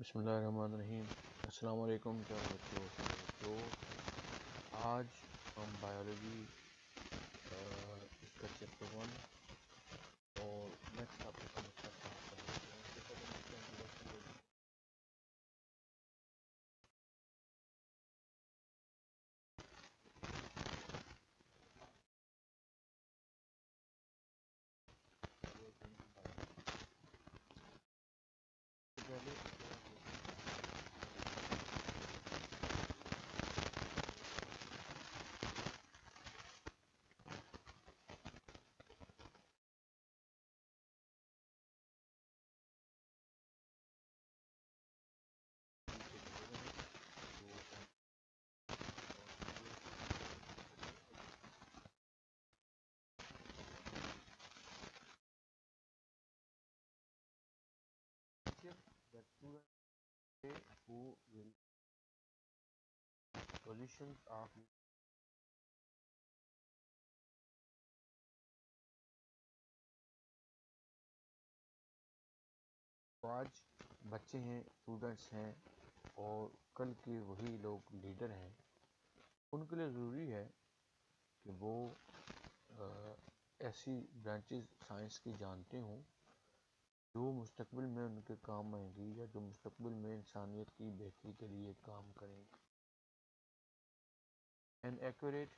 بسم اللہ الرحمن الرحیم۔ السلام علیکم پیارے بچوں۔ آج ہم بایولوجی اس کا چیپٹر 1 اور نیکسٹ ٹاپک کا مسئلہ اسٹارٹ کر لیتے ہیں۔ اس سے پہلے میں who will solutions of آج بچے ہیں، اسٹوڈنٹس ہیں اور کل کے وہی لوگ لیڈر ہیں۔ ان کے لیے ضروری ہے کہ وہ ایسی برانچز سائنس کی جانتے ہوں جو مستقبل میں ان کے کام آئیں گی یا جو مستقبل میں انسانیت کی بہتری کے لیے کام کریں گی۔ An accurate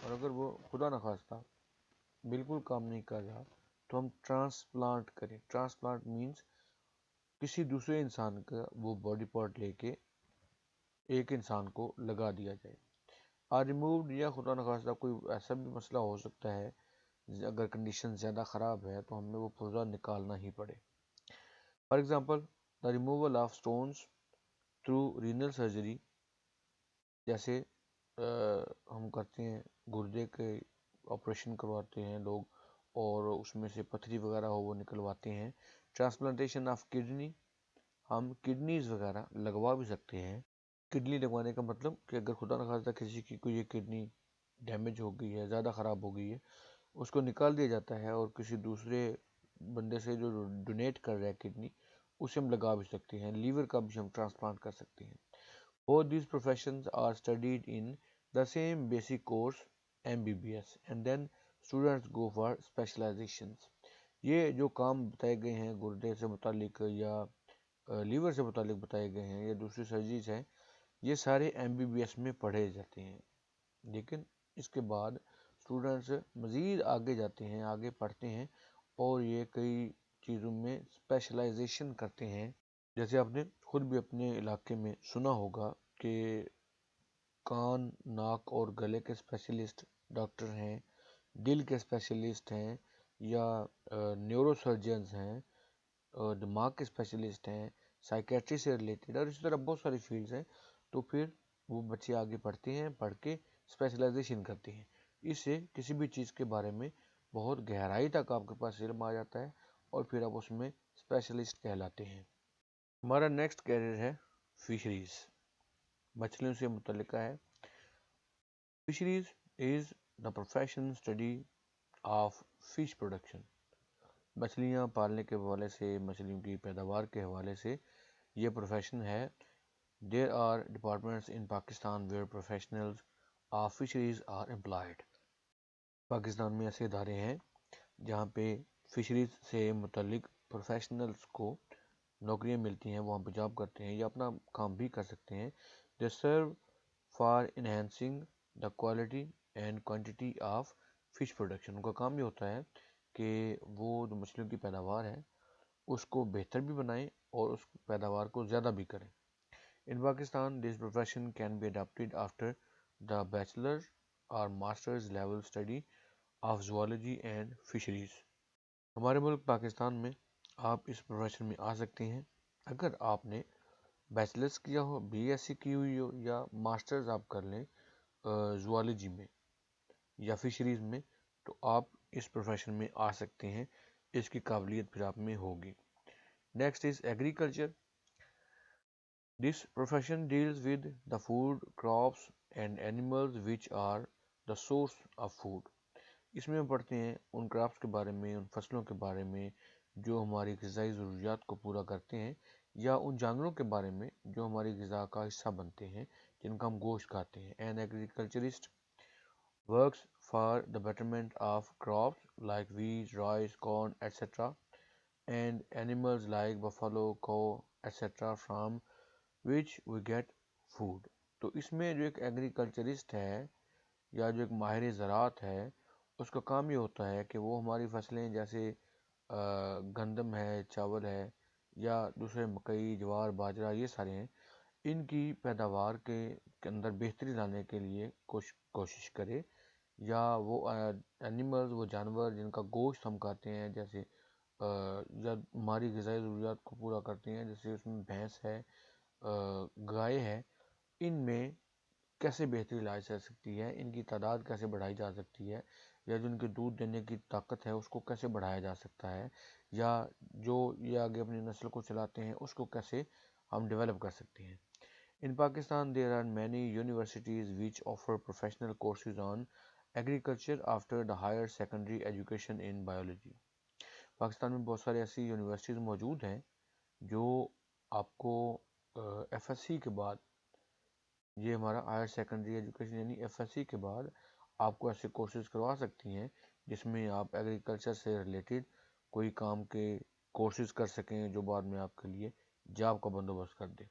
اور اگر وہ خدا نخواستہ بالکل کام نہیں کر رہا تو ہم ٹرانسپلانٹ کریں۔ ٹرانسپلانٹ مینز کسی دوسرے انسان کا وہ باڈی پارٹ لے کے ایک انسان کو لگا دیا جائے۔ آر ریمووڈ یا خدا نخواستہ کوئی ایسا بھی مسئلہ ہو سکتا ہے، اگر کنڈیشن زیادہ خراب ہے تو ہمیں وہ پرزہ نکالنا ہی پڑے۔ For example the removal of stones through renal surgery, جیسے ہم کرتے ہیں گردے کے آپریشن کرواتے ہیں لوگ اور اس میں سے پتھری وغیرہ ہو وہ نکلواتے ہیں۔ ٹرانسپلانٹیشن آف کڈنی، ہم کڈنیز وغیرہ لگوا بھی سکتے ہیں۔ کڈنی لگوانے کا مطلب کہ اگر خدا نخواستہ کسی کی کوئی کڈنی ڈیمیج ہو گئی ہے، زیادہ خراب ہو گئی ہے، اس کو نکال دیا جاتا ہے اور کسی دوسرے بندے سے جو ڈونیٹ کر رہا ہے کڈنی، اسے ہم لگا بھی سکتے ہیں۔ لیور کا بھی ہم ٹرانسپلانٹ کر سکتے ہیں۔ Both these professions are studied in the same basic course MBBS and then students go for specializations. یہ جو کام بتائے گئے ہیں گردے سے متعلق یا لیور سے متعلق بتائے گئے ہیں یا دوسری سرجریز ہیں، یہ سارے MBBS میں پڑھے جاتے ہیں. لیکن اس کے بعد اسٹوڈنٹس مزید آگے جاتے ہیں، آگے پڑھتے ہیں اور یہ کئی چیزوں میں اسپیشلائزیشن کرتے ہیں. جیسے آپ نے خود بھی اپنے علاقے میں سنا ہوگا کہ کان، ناک اور گلے کے اسپیشلسٹ ڈاکٹر ہیں، دل کے اسپیشلسٹ ہیں یا نیورو سرجنز ہیں، دماغ کے اسپیشلسٹ ہیں، سائیکیٹری سے ریلیٹڈ، اور اسی طرح بہت ساری فیلڈز ہیں. تو پھر وہ بچے آگے پڑھتے ہیں، پڑھ کے اسپیشلائزیشن کرتے ہیں. اس سے کسی بھی چیز کے بارے میں بہت گہرائی تک آپ کے پاس علم آ جاتا ہے اور پھر آپ اس میں اسپیشلسٹ کہلاتے ہیں. ہمارا نیکسٹ کیریئر ہے فشریز، مچھلیوں سے متعلقہ ہے. Fisheries is the profession study of fish production. مچھلیاں پالنے کے حوالے سے، مچھلیوں کی پیداوار کے حوالے سے یہ پروفیشن ہے. There are departments in Pakistan where professionals of fisheries are employed. Pakistan میں ایسے ادارے ہیں جہاں پہ فشریز سے متعلق پروفیشنلز کو نوکریاں ملتی ہیں، وہاں پہ جاب کرتے ہیں یا اپنا کام بھی کر سکتے ہیں. They serve for enhancing the quality and quantity of fish production. ان کا کام یہ ہوتا ہے کہ وہ جو مچھلیوں کی پیداوار ہے اس کو بہتر بھی بنائیں اور اس پیداوار کو زیادہ بھی کریں. In Pakistan, this profession can be adopted after the bachelor or master's level study of zoology and fisheries. ہمارے ملک پاکستان میں آپ اس پروفیشن میں آ سکتے ہیں اگر آپ نے بیچلرز کیا ہو، BSc کی ہوئی ہو یا ماسٹرز آپ کر لیں زوالوجی میں یا فشریز میں، تو آپ اس پروفیشن میں آ سکتے ہیں. اس کی قابلیت پھر آپ میں ہوگی. Next is agriculture. This profession deals with the food, crops and animals which are the source of food. اس میں ہم پڑھتے ہیں ان کراپس کے بارے میں، ان فصلوں کے بارے میں جو ہماری غذائی ضروریات کو پورا کرتے ہیں، یا ان جانوروں کے بارے میں جو ہماری غذا کا حصہ بنتے ہیں، جن کا ہم گوشت کھاتے ہیں. An agriculturist works for the betterment of crops like wheat, rice, corn, etc. and animals like buffalo, cow, etc. from which we get food. تو اس میں جو ایک ایگریکلچرسٹ ہے یا جو ایک ماہر زراعت ہے، اس کا کام یہ ہوتا ہے کہ وہ ہماری فصلیں جیسے گندم ہے، چاول ہے یا دوسرے مکئی، جوار، باجرہ، یہ سارے ہیں، ان کی پیداوار کے اندر بہتری لانے کے لیے کوشش کرے. یا وہ اینیملز، وہ جانور جن کا گوشت ہم کھاتے ہیں، جیسے یا ہماری غذائی ضروریات کو پورا کرتے ہیں، جیسے اس میں بھینس ہے، گائے ہے، ان میں کیسے بہتری لائی جا سکتی ہے، ان کی تعداد کیسے بڑھائی جا سکتی ہے، یا جو ان کے دودھ دینے کی طاقت ہے اس کو کیسے بڑھایا جا سکتا ہے، یا جو یہ آگے اپنی نسل کو چلاتے ہیں اس کو کیسے ہم ڈیولپ کر سکتے ہیں. In Pakistan, there are many universities which offer professional courses on agriculture after the higher secondary education in biology. Pakistan میں بہت سارے ایسی یونیورسٹیز موجود ہیں جو آپ کو FSc کے بعد، یہ ہمارا ہائر سیکنڈری ایجوکیشن یعنی FSc کے بعد آپ کو ایسے کورسز کروا سکتی ہیں جس میں آپ ایگریکلچر سے ریلیٹڈ کوئی کام کے کورسز کر سکیں جو بعد میں آپ کے لیے جاب کا بندوبست کر دے.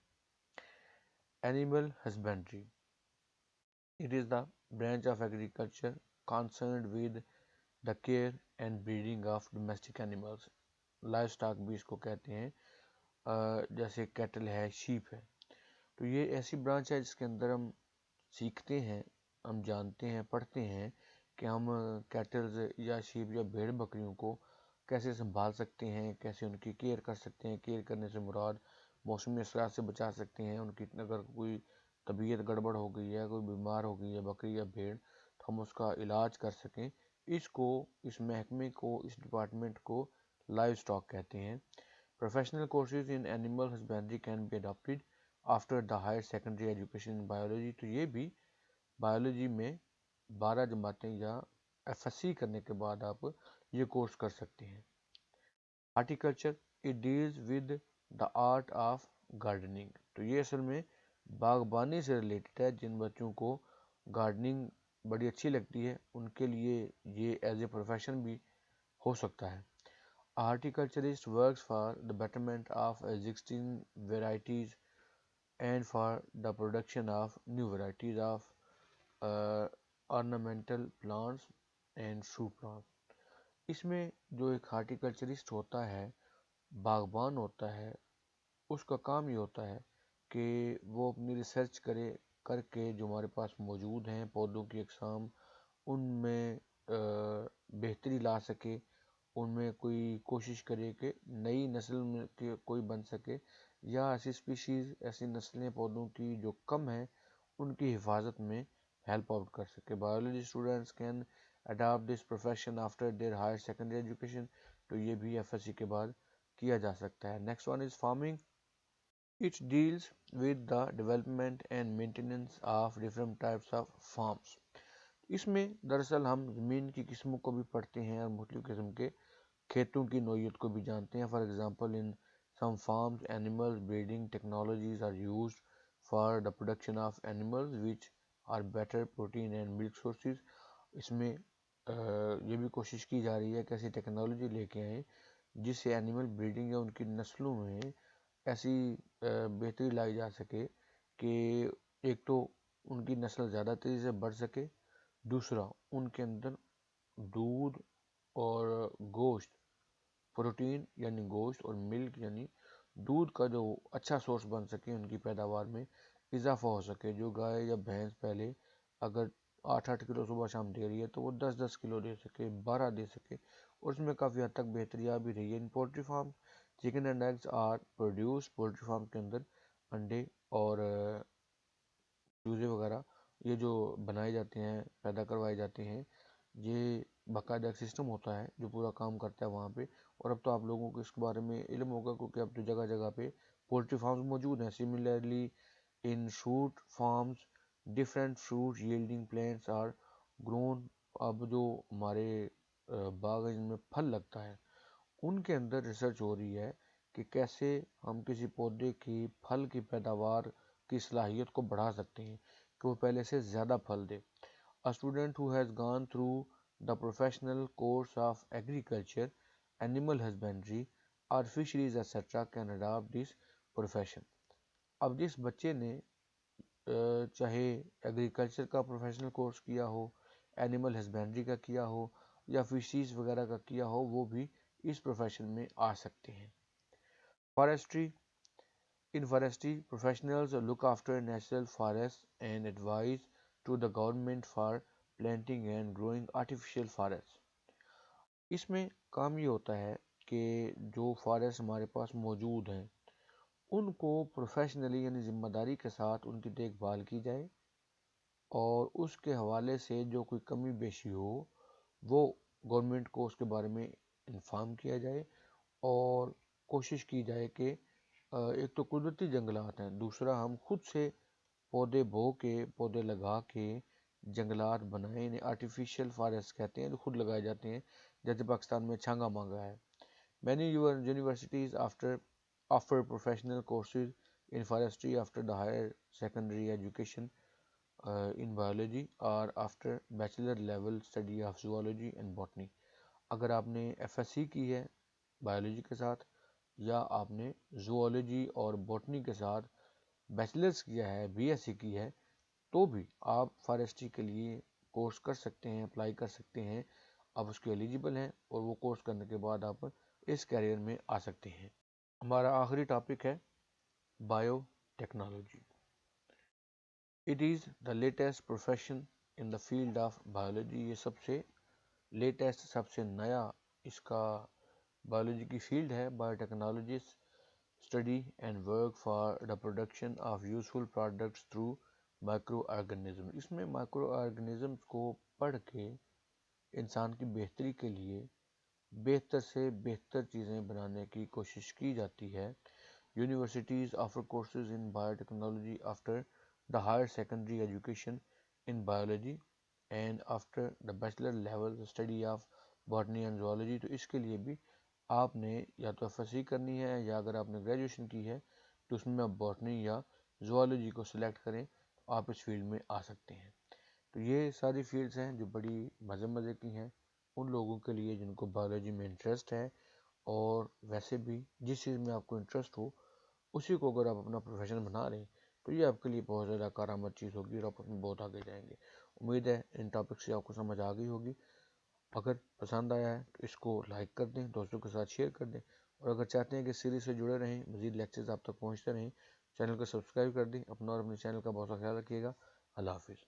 Animal husbandry. It is the branch of agriculture concerned with the care and breeding of domestic animals. Livestock بھی اس کو کہتے ہیں، جیسے کیٹل ہے، شیپ ہے. تو یہ ایسی برانچ ہے جس کے اندر ہم سیکھتے ہیں، ہم جانتے ہیں، پڑھتے ہیں کہ ہم کیٹلز یا شیپ یا بھیڑ بکریوں کو کیسے سنبھال سکتے ہیں، کیسے ان کی کیئر کر سکتے ہیں. کیئر کرنے سے مراد موسمی اثرات سے بچا سکتے ہیں. ان کی اگر کوئی طبیعت گڑبڑ ہو گئی ہے، کوئی بیمار ہو گئی ہے بکری یا بھیڑ، تو ہم اس کا علاج کر سکیں. اس محکمے کو، اس ڈپارٹمنٹ کو لائیو اسٹاک کہتے ہیں. Professional courses in animal husbandry can be adopted after the higher secondary education in biology. تو یہ بھی بایولوجی میں 12 جماعتیں یا FSc کرنے کے بعد آپ یہ کورس کر سکتے ہیں. Horticulture, it deals with the art of gardening. تو یہ اصل میں باغبانی سے ریلیٹڈ ہے. جن بچوں کو گارڈننگ بڑی اچھی لگتی ہے ان کے لیے یہ ایز اے پروفیشن بھی ہو سکتا ہے. Horticulturist works for the betterment of existing varieties and for the production of new varieties of uh, ornamental plants and fruit plants. اس میں جو ایک ہارٹیکلچرسٹ ہوتا ہے، باغبان ہوتا ہے، اس کا کام یہ ہوتا ہے کہ وہ اپنی ریسرچ کر کے جو ہمارے پاس موجود ہیں پودوں کی اقسام، ان میں بہتری لا سکے، ان میں کوئی کوشش کرے کہ نئی نسل میں کے کوئی بن سکے، یا ایسی اسپیشیز، ایسی نسلیں پودوں کی جو کم ہیں ان کی حفاظت میں ہیلپ آؤٹ کر سکے. Biology students can adapt this profession after their higher secondary education. تو یہ بھی ایف ایس سی کے بعد کیا جا سکتا ہے. Next one is forming. It deals with the development and maintenance of different types of farms. اس میں دراصل ہم زمین کی قسموں کو بھی پڑھتے ہیں اور مختلف قسم کے کھیتوں کی نوعیت کو بھی جانتے ہیں. For example in some farms animal breeding technologies are used for the production of animals which are better protein and milk sources. اس میں یہ بھی کوشش کی جا رہی ہے کہ ایسی ٹیکنالوجی لے کے آئیں جس سے اینیمل بریڈنگ یا ان کی نسلوں میں ایسی بہتری لائی جا سکے کہ ایک تو ان کی نسل زیادہ تیزی سے بڑھ سکے، دوسرا ان کے اندر دودھ اور گوشت، پروٹین یعنی گوشت اور ملک یعنی دودھ کا جو اچھا سورس بن سکے، ان کی پیداوار میں اضافہ ہو سکے. جو گائے یا بھینس پہلے اگر 8 کلو صبح شام دے رہی ہے تو وہ 10 کلو دے سکے، 12 دے سکے، اور اس میں کافی حد تک بہتری آ بھی رہی ہے. In poultry farm chicken and eggs are produce. Poultry farm کے اندر انڈے اور چوزے وغیرہ یہ جو بنائے جاتے ہیں، پیدا کروائے جاتے ہیں، یہ باقاعدہ ایک سسٹم ہوتا ہے جو پورا کام کرتا ہے وہاں پہ. اور اب تو آپ لوگوں کو اس کے بارے میں علم ہوگا کیونکہ اب تو جگہ جگہ پہ پولٹری فارمز موجود ہیں. Similarly in fruit farms different fruit yielding plants are grown. اب جو ہمارے باغ جن میں پھل لگتا ہے ان کے اندر ریسرچ ہو رہی ہے کہ کیسے ہم کسی پودے کی پھل کی پیداوار کی صلاحیت کو بڑھا سکتے ہیں کہ وہ پہلے سے زیادہ پھل دے. A student who has gone through the professional course of agriculture, animal husbandry or fisheries etc. can adopt this profession. اب جس بچے نے چاہے ایگریکلچر کا پروفیشنل کورس کیا ہو، اینیمل ہسبینڈری کا کیا ہو یا فشریز وغیرہ کا کیا ہو، وہ بھی اس پروفیشن میں آ سکتے ہیں. Forestry. In forestry, professionals look after natural forests and advise to the government for planting and growing artificial forests. اس میں کام یہ ہوتا ہے کہ جو فارسٹ ہمارے پاس موجود ہیں ان کو پروفیشنلی یعنی ذمہ داری کے ساتھ ان کی دیکھ بھال کی جائے، اور اس کے حوالے سے جو کوئی کمی بیشی ہو وہ گورنمنٹ کو اس کے بارے میں انفارم کیا جائے، اور کوشش کی جائے کہ ایک تو قدرتی جنگلات ہیں، دوسرا ہم خود سے پودے بو کے پودے لگا کے جنگلات بنائیں. انہیں آرٹیفیشیل فارسٹ کہتے ہیں جو خود لگائے جاتے ہیں، جیسے پاکستان میں چھانگا مانگا ہے. Many universities offer professional courses in forestry after the higher secondary education in biology or after bachelor level study of zoology and botany. اگر آپ نے ایف ایس سی کی ہے بایولوجی کے ساتھ یا آپ نے زوالوجی اور بوٹنی کے ساتھ بیچلرز کیا ہے، بی ایس سی کی ہے، تو بھی آپ فارسٹری کے لیے کورس کر سکتے ہیں، اپلائی کر سکتے ہیں. آپ اس کے ایلیجیبل ہیں اور وہ کورس کرنے کے بعد آپ اس کیریئر میں آ سکتے ہیں. ہمارا آخری ٹاپک ہے bio technology. It is the latest profession in the field of biology. یہ سب سے لیٹسٹ، سب سے نیا اس کا بایولوجی کی فیلڈ ہے. Bio technologies study and work for the production of useful products through micro organism. اس میں مائکرو آرگنزمس کو پڑھ کے انسان کی بہتری کے لیے بہتر سے بہتر چیزیں بنانے کی کوشش کی جاتی ہے. Universities offer courses in bio technology after the higher secondary education in biology and after the bachelor level study of botany and zoology. تو اس کے لیے بھی آپ نے یا تو ایف ایس سی کرنی ہے، یا اگر آپ نے گریجویشن کی ہے تو اس میں آپ باٹنی یا زوالوجی کو سلیکٹ کریں تو آپ اس فیلڈ میں آ سکتے ہیں۔ تو یہ ساری فیلڈز ہیں جو بڑی مزے کی ہیں ان لوگوں کے لیے جن کو بایولوجی میں انٹرسٹ ہے، اور ویسے بھی جس چیز میں آپ کو انٹرسٹ ہو اسی کو اگر آپ اپنا پروفیشن بنا رہے ہیں تو یہ آپ کے لیے بہت زیادہ کارآمد چیز ہوگی اور آپ اس میں بہت آگے جائیں گے۔ امید ہے ان ٹاپک سے آپ کو سمجھ آ گئی ہوگی۔ اگر پسند آیا ہے تو اس کو لائک کر دیں، دوستوں کے ساتھ شیئر کر دیں، اور اگر چاہتے ہیں کہ سیریز سے جڑے رہیں، مزید لیکچرز آپ تک پہنچتے رہیں، چینل کو سبسکرائب کر دیں۔ اپنا اور اپنے چینل کا بہت سا خیال رکھیے گا۔ اللہ حافظ۔